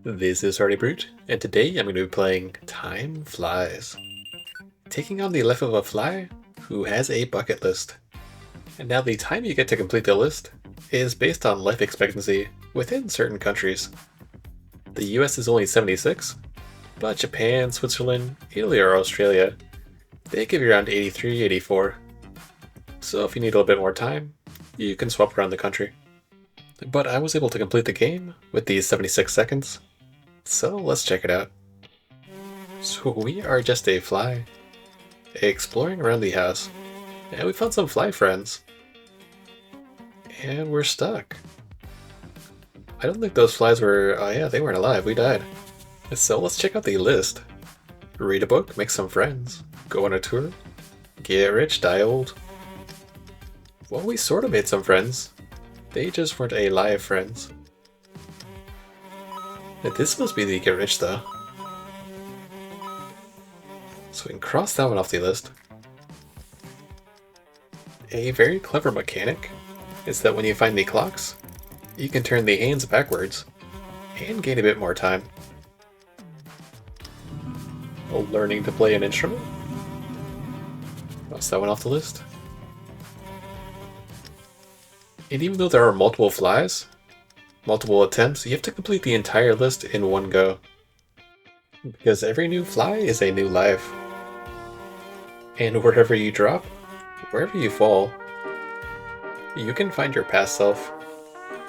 This is Hardy Brute, and today I'm going to be playing Time Flies. Taking on the life of a fly who has a bucket list. And now the time you get to complete the list is based on life expectancy within certain countries. The US is only 76, but Japan, Switzerland, Italy, or Australia, they give you around 83, 84. So if you need a little bit more time, you can swap around the country. But I was able to complete the game with these 76 seconds, so let's check it out. So we are just a fly, exploring around the house, and we found some fly friends. And we're stuck. I don't think those flies were, oh yeah, they weren't alive, we died. So let's check out the list. Read a book, make some friends, go on a tour, get rich, die old. Well, we sort of made some friends. They just weren't alive friends. This must be the get rich though. So we can cross that one off the list. A very clever mechanic is that when you find the clocks, you can turn the hands backwards and gain a bit more time. Learning to play an instrument? Cross that one off the list. And even though there are multiple flies, multiple attempts, you have to complete the entire list in one go. Because every new fly is a new life. And wherever you drop, wherever you fall, you can find your past self,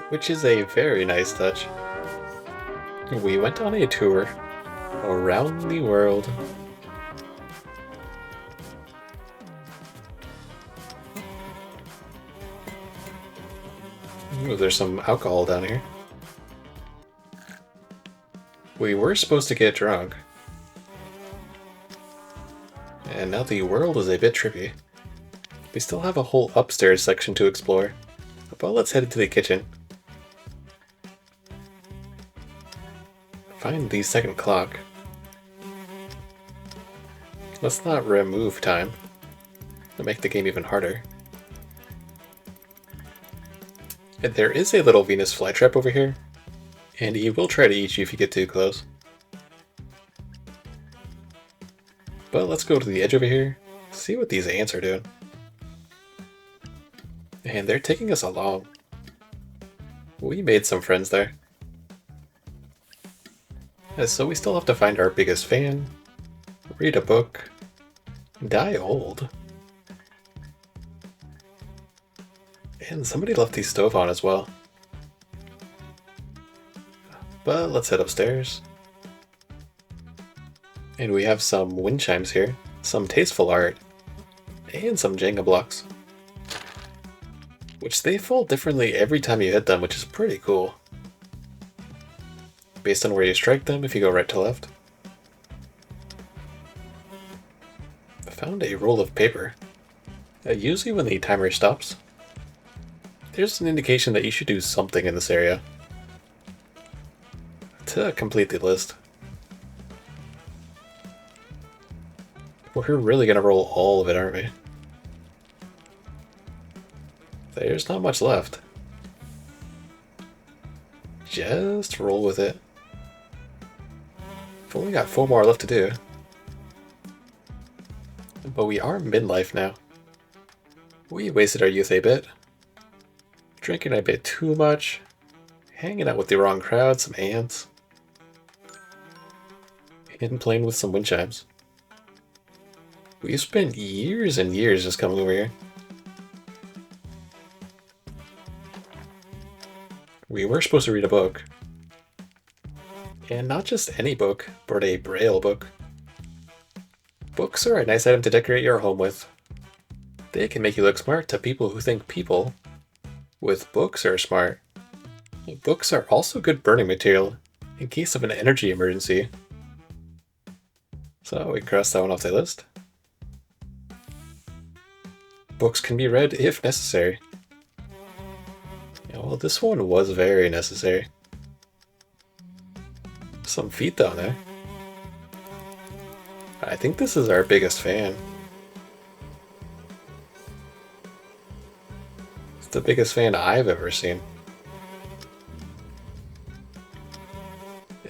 which is a very nice touch. We went on a tour around the world. Ooh, there's some alcohol down here. We were supposed to get drunk. And now the world is a bit trippy. We still have a whole upstairs section to explore, but let's head into the kitchen. Find the second clock. Let's not remove time. It'll make the game even harder. And there is a little Venus flytrap over here, and he will try to eat you if you get too close. But let's go to the edge over here, see what these ants are doing. And they're taking us along. We made some friends there. So we still have to find our biggest fan, read a book, die old. And somebody left the stove on as well. But let's head upstairs. And we have some wind chimes here, some tasteful art, and some Jenga blocks. Which they fall differently every time you hit them, which is pretty cool. Based on where you strike them, if you go right to left. I found a roll of paper. Usually when the timer stops, there's an indication that you should do something in this area to complete the list. We're really gonna roll all of it, aren't we? There's not much left. Just roll with it. We've only got 4 more left to do. But we are midlife now. We wasted our youth a bit. Drinking a bit too much. Hanging out with the wrong crowd, some ants. And playing with some wind chimes. We've spent years and years just coming over here. We were supposed to read a book. And not just any book, but a Braille book. Books are a nice item to decorate your home with. They can make you look smart to people who think people with books are smart. Books are also good burning material in case of an energy emergency. So we crossed that one off the list. Books can be read if necessary. Yeah, well, this one was very necessary. Some feet down there. I think this is our biggest fan. It's the biggest fan I've ever seen.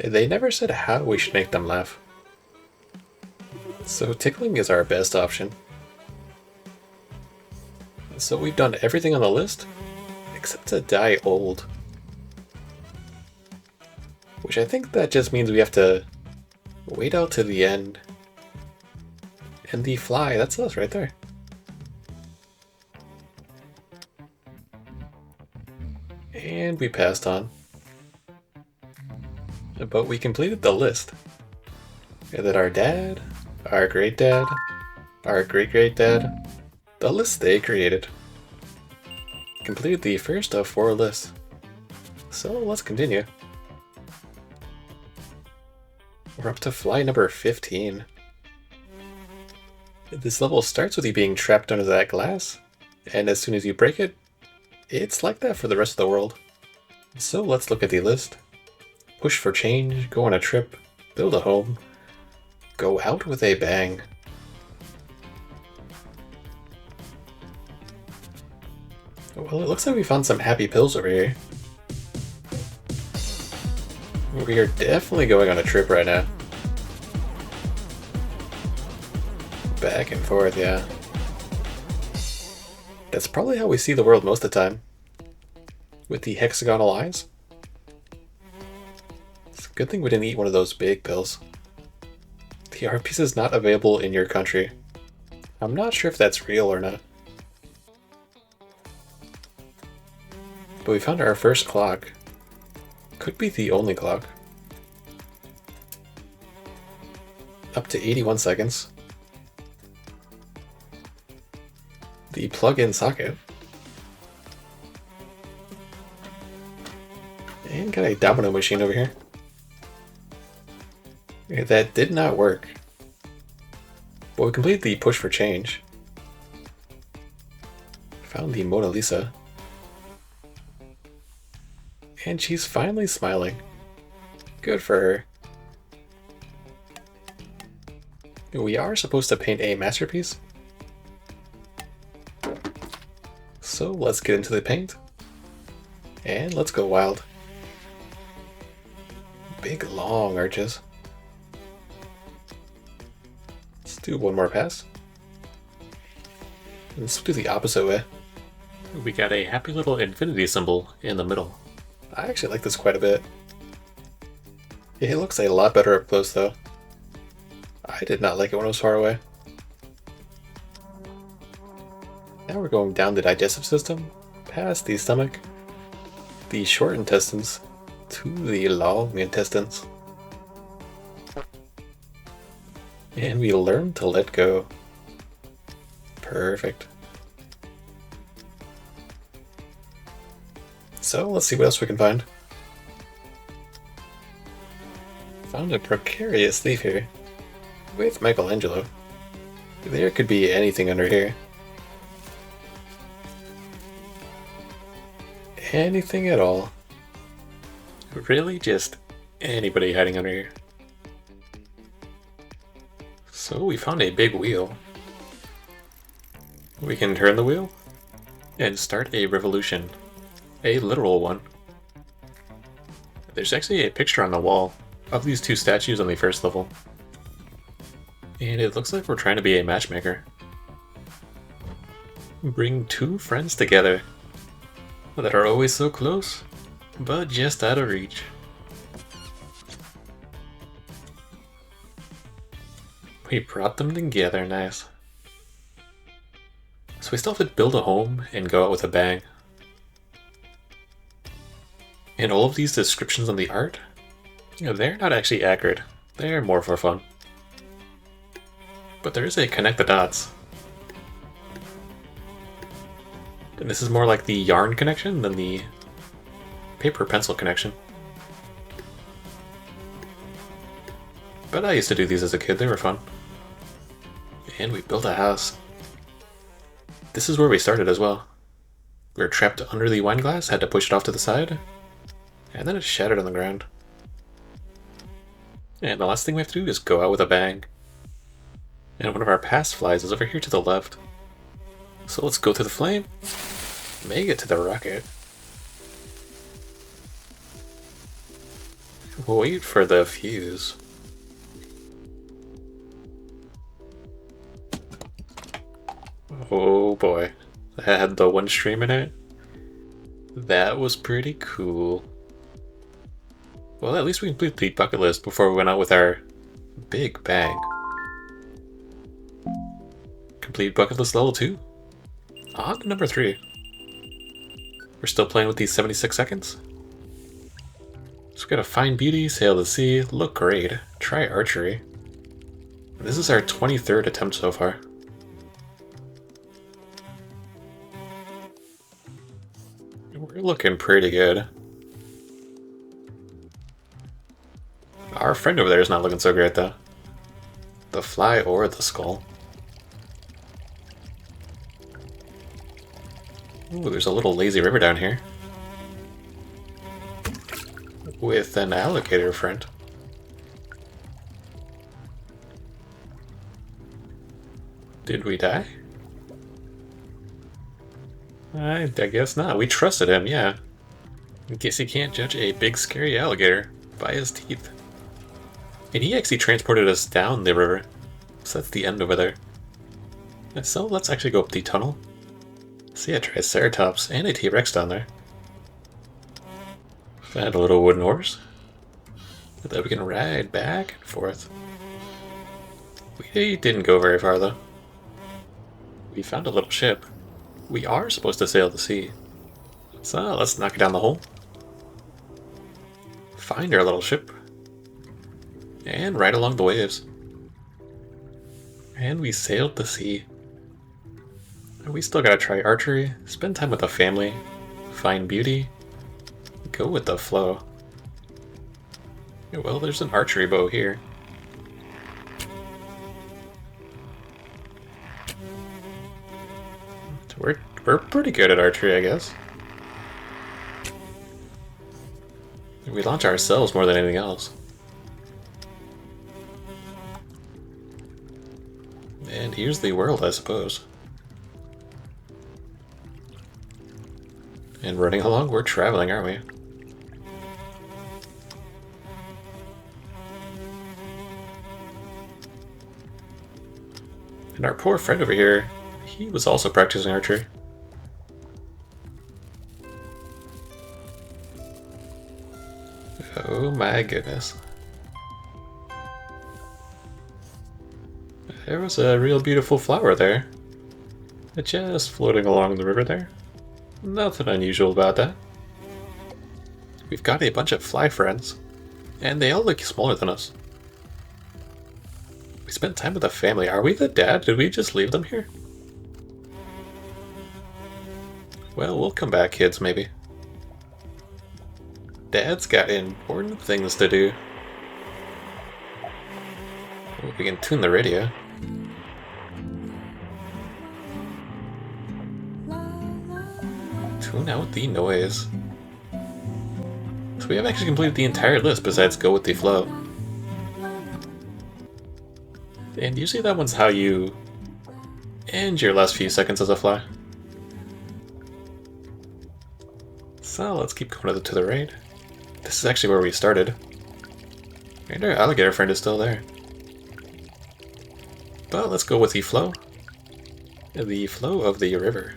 They never said how we should make them laugh. So tickling is our best option. So we've done everything on the list, except to die old. Which I think that just means we have to wait out to the end. And the fly, that's us right there. And we passed on. But we completed the list. And then our dad, our great dad, our great great dad, the list they created. Completed the first of 4 lists. So let's continue. We're up to fly number 15. This level starts with you being trapped under that glass, and as soon as you break it, it's like that for the rest of the world. So let's look at the list. Push for change, go on a trip, build a home, go out with a bang. Well, it looks like we found some happy pills over here. We are definitely going on a trip right now. Back and forth, yeah. That's probably how we see the world most of the time. With the hexagonal eyes. It's a good thing we didn't eat one of those big pills. The art piece is not available in your country. I'm not sure if that's real or not. But we found our first clock. Could be the only clock. Up to 81 seconds. The plug-in socket. And got a domino machine over here. Okay, that did not work. But we completed the push for change. Found the Mona Lisa. And she's finally smiling. Good for her. We are supposed to paint a masterpiece. So let's get into the paint. And let's go wild. Big long arches. Let's do one more pass. And let's do the opposite way. We got a happy little infinity symbol in the middle. I actually like this quite a bit. It looks a lot better up close though. I did not like it when it was far away. Now we're going down the digestive system, past the stomach, the short intestines, to the long intestines. And we learn to let go. Perfect. So let's see what else we can find. Found a precarious thief here. With Michelangelo. There could be anything under here. Anything at all. Really, just anybody hiding under here. So we found a big wheel. We can turn the wheel and start a revolution. A literal one. There's actually a picture on the wall of these 2 statues on the first level. And it looks like we're trying to be a matchmaker. Bring 2 friends together that are always so close, but just out of reach. We brought them together, nice. So we still have to build a home and go out with a bang. And all of these descriptions on the art, they're not actually accurate. They're more for fun. But there is a connect the dots. And this is more like the yarn connection than the paper pencil connection. But I used to do these as a kid, they were fun. And we built a house. This is where we started as well. We were trapped under the wine glass, had to push it off to the side, and then it shattered on the ground. And the last thing we have to do is go out with a bang. And one of our pass flies is over here to the left. So let's go through the flame, make it to the rocket. Wait for the fuse. Oh boy. That had the one stream in it. That was pretty cool. Well, at least we completed the bucket list before we went out with our big bang. Complete bucket list level 2. On to number 3. We're still playing with these 76 seconds. So we gotta find beauty, sail the sea, look great, try archery. This is our 23rd attempt so far. We're looking pretty good. Our friend over there is not looking so great though. The fly or the skull. Ooh, there's a little lazy river down here. With an alligator friend. Did we die? I guess not. We trusted him, yeah. I guess you can't judge a big scary alligator by his teeth. And he actually transported us down the river. So that's the end over there. So let's actually go up the tunnel. See a Triceratops and a T-Rex down there. Found a little wooden horse that we can ride back and forth. We didn't go very far though. We found a little ship. We are supposed to sail the sea. So let's knock it down the hole. Find our little ship. And ride along the waves. And we sailed the sea. We still gotta try archery, spend time with the family, find beauty, go with the flow. Well, there's an archery bow here. We're pretty good at archery, I guess. We launch ourselves more than anything else. And here's the world, I suppose. And running along, we're traveling, aren't we? And our poor friend over here, he was also practicing archery. Oh my goodness. There was a real beautiful flower there. Just floating along the river there. Nothing unusual about that. We've got a bunch of fly friends, and they all look smaller than us. We spent time with the family. Are we the dad? Did we just leave them here? Well, we'll come back, kids, maybe. Dad's got important things to do. Oh, we can tune the radio. Tune out the noise. So we have actually completed the entire list besides go with the flow. And usually that one's how you end your last few seconds as a fly. So let's keep going to the raid. This is actually where we started. And our alligator friend is still there. But let's go with the flow. The flow of the river.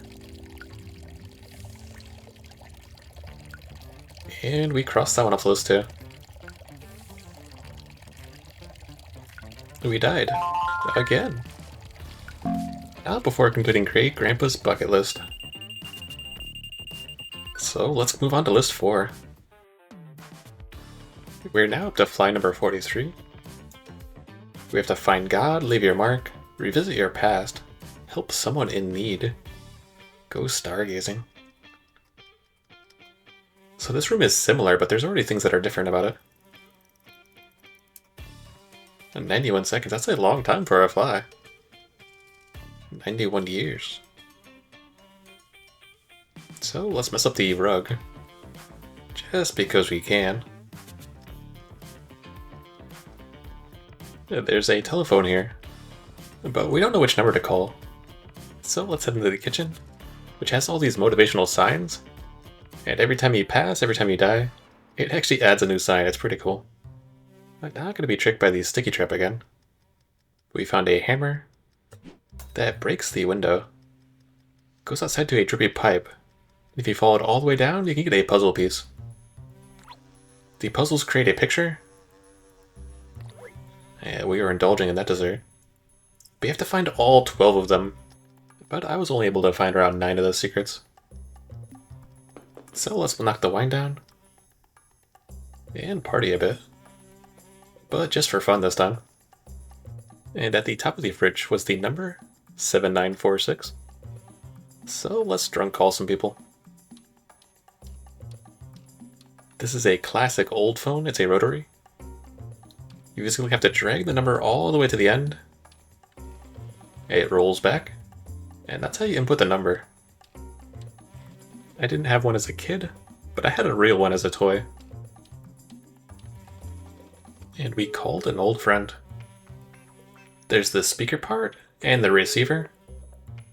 And we crossed that one off the list too. We died. Again. Not before completing Great Grandpa's bucket list. So let's move on to list 4. We're now up to fly number 43. We have to find God, leave your mark, revisit your past, help someone in need, go stargazing. So this room is similar, but there's already things that are different about it. And 91 seconds, that's a long time for a fly. 91 years. So let's mess up the rug. Just because we can. There's a telephone here, but we don't know which number to call. So let's head into the kitchen, which has all these motivational signs. And every time you pass, every time you die, It actually adds a new sign, it's pretty cool. I'm not going to be tricked by the sticky trap again. We found a hammer that breaks the window. Goes outside to a drippy pipe. If you follow it all the way down, you can get a puzzle piece. The puzzles create a picture. Yeah, we are indulging in that dessert. We have to find all 12 of them, but I was only able to find around 9 of those secrets. So let's knock the wine down. And party a bit. But just for fun this time. And at the top of the fridge was the number 7946. So let's drunk call some people. This is a classic old phone, it's a rotary. You basically have to drag the number all the way to the end. It rolls back, and that's how you input the number. I didn't have one as a kid, but I had a real one as a toy. And we called an old friend. There's the speaker part and the receiver,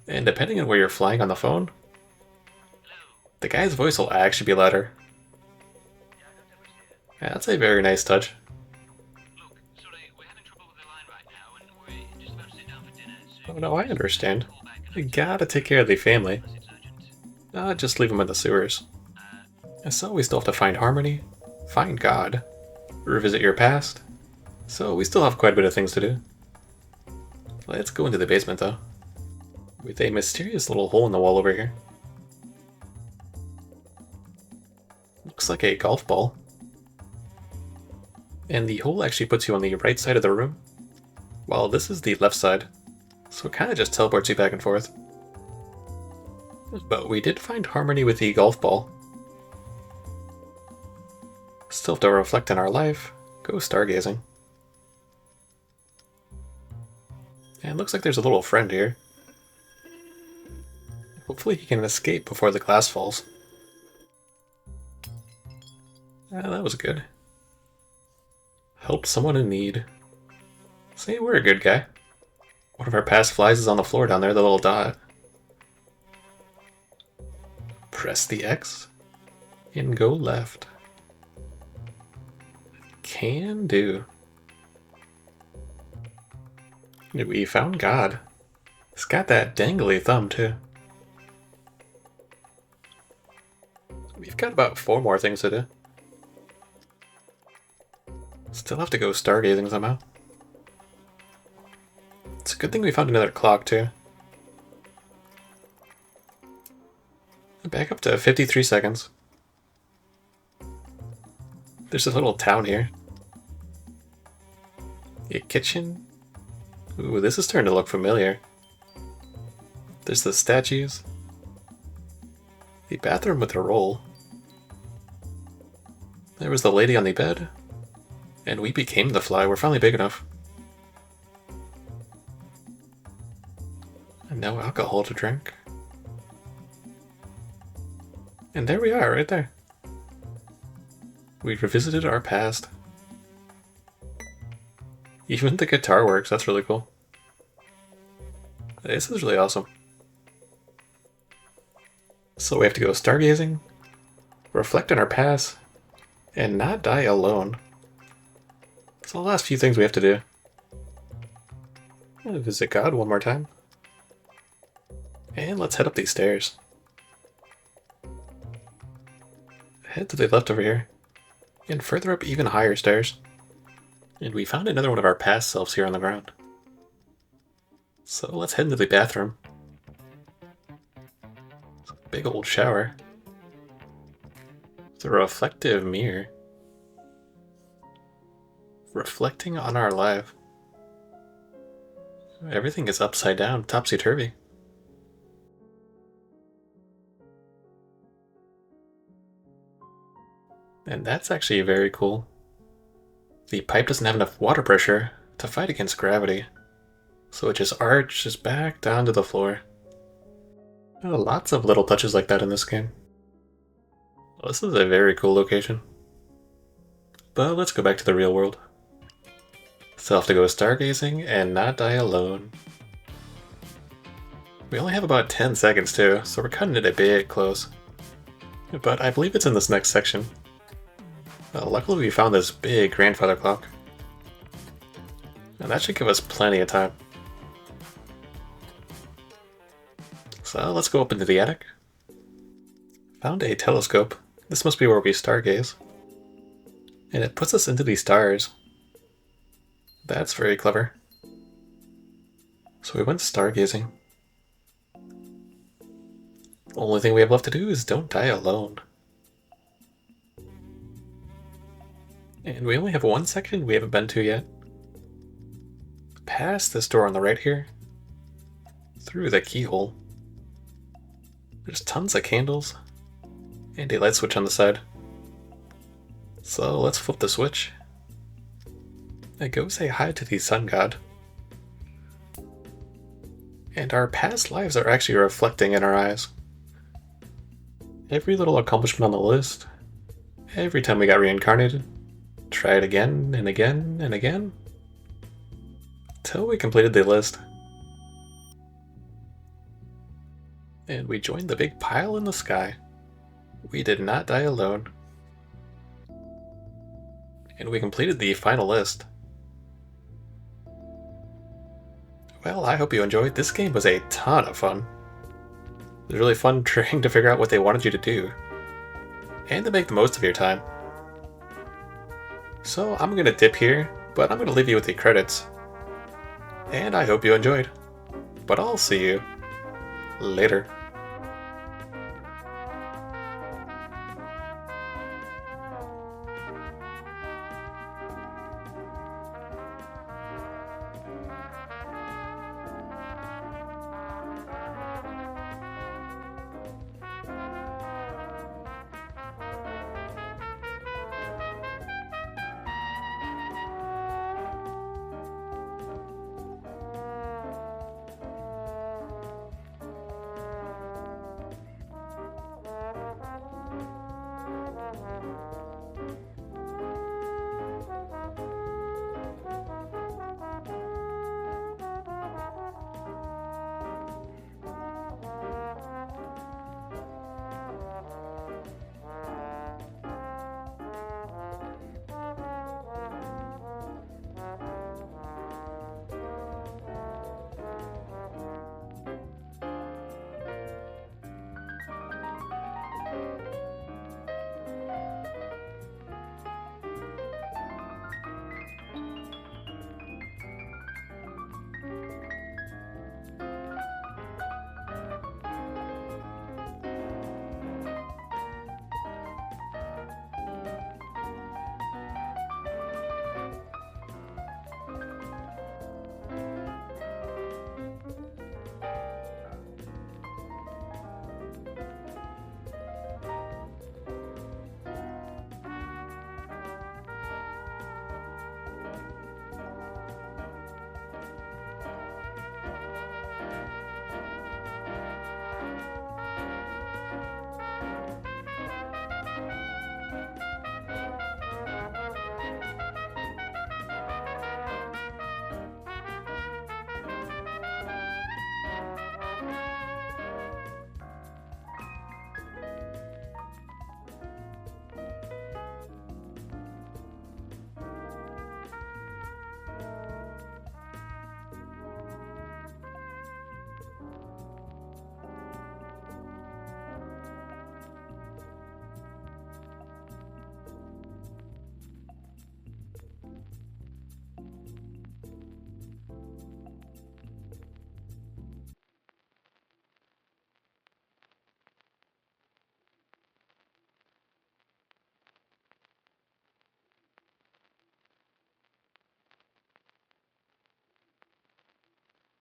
and depending on where you're flying on the phone, the guy's voice will actually be louder. Yeah, that's a very nice touch. Oh no, I understand. You gotta take care of the family. Just leave them in the sewers. And so we still have to find Harmony, find God, revisit your past. So we still have quite a bit of things to do. Let's go into the basement though. With a mysterious little hole in the wall over here. Looks like a golf ball. And the hole actually puts you on the right side of the room, while this is the left side. So it kind of just teleports you back and forth. But we did find Harmony with the golf ball. Still have to reflect on our life, go stargazing. And it looks like there's a little friend here. Hopefully he can escape before the glass falls. That was good. Help someone in need. See, we're a good guy. One of our past flies is on the floor down there, the little dot. Press the X and go left. Can do. We found God. It's got that dangly thumb too. We've got about 4 more things to do. Still have to go stargazing somehow. It's a good thing we found another clock too. Back up to 53 seconds. There's a little town here. A kitchen. Ooh, this is starting to look familiar. There's the statues. The bathroom with a roll. There was the lady on the bed. And we became the fly. We're finally big enough. And no alcohol to drink. And there we are, right there. We've revisited our past. Even the guitar works, that's really cool. This is really awesome. So we have to go stargazing, reflect on our past, and not die alone. So the last few things we have to do. Visit God one more time. And let's head up these stairs. Head to the left over here. And further up even higher stairs. And we found another one of our past selves here on the ground. So let's head into the bathroom. Big old shower. It's a reflective mirror. Reflecting on our life. Everything is upside down, topsy-turvy. And that's actually very cool. The pipe doesn't have enough water pressure to fight against gravity, so it just arches back down to the floor. Lots of little touches like that in this game. Well, this is a very cool location. But let's go back to the real world. Still have to go stargazing and not die alone. We only have about 10 seconds too, so we're cutting it a bit close. But I believe it's in this next section. Luckily we found this big grandfather clock. And that should give us plenty of time. So let's go up into the attic. Found a telescope. This must be where we stargaze. And it puts us into these stars. That's very clever. So we went stargazing. The only thing we have left to do is don't die alone. And we only have one section we haven't been to yet. Past this door on the right here. Through the keyhole. There's tons of candles. And a light switch on the side. So let's flip the switch. And go say hi to the sun god. And our past lives are actually reflecting in our eyes. Every little accomplishment on the list. Every time we got reincarnated. Try it again and again and again. Till we completed the list. And we joined the big pile in the sky. We did not die alone. And we completed the final list. Well, I hope you enjoyed. This game was a ton of fun. It was really fun trying to figure out what they wanted you to do. And to make the most of your time. So I'm going to dip here, but I'm going to leave you with the credits. And I hope you enjoyed. But I'll see you later.